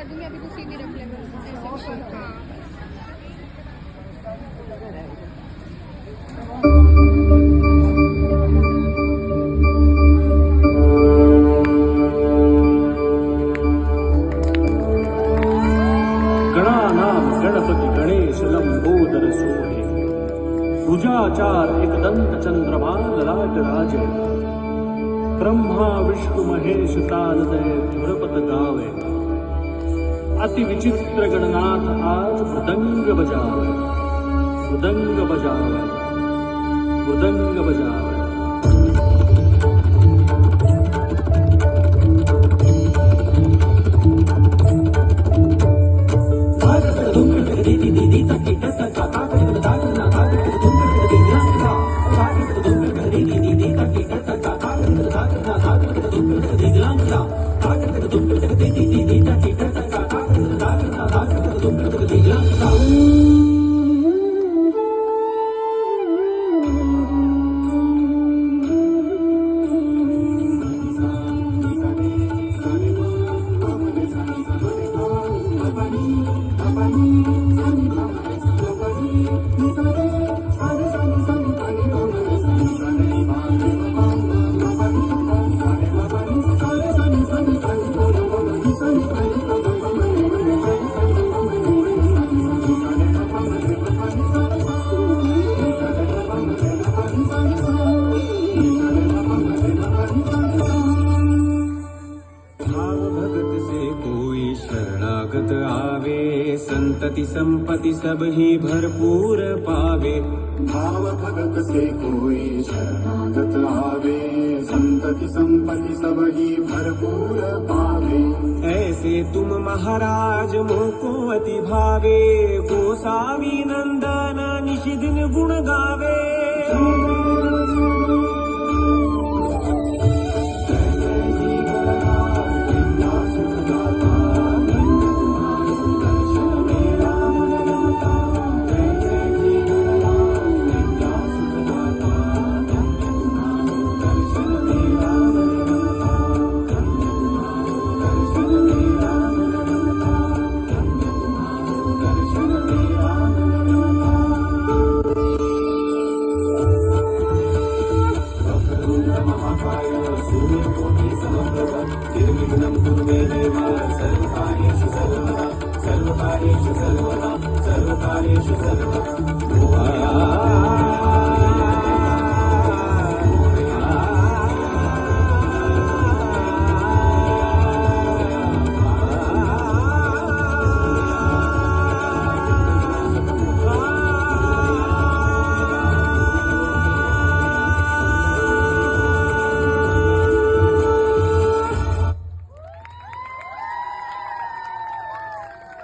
कर दूंगी, अभी तो सीधी रख ले ऐसे। हाँ गणानाम गणपति गणेश लंबोदर सोहे भुजाचार एकदंत चंद्रमा ललाट राजे ब्रह्मा विष्णु महेश तालदय धुरपत गावे अति विचित्र गणनाथ आज मृदंग बजावे मृदंग बजावे मृदंग बजावे। संतति संपत्ति सब ही भरपूर पावे। भाव भगत से कोई शरणागत आवे, संतति संपत्ति सब ही भरपूर पावे। ऐसे तुम महाराज मोको अति भावे, गोसावी नंदन निशिदिन गुण गावे। सर्वकार्येषु सर्वदा सर्वकार्येषु सर्वदा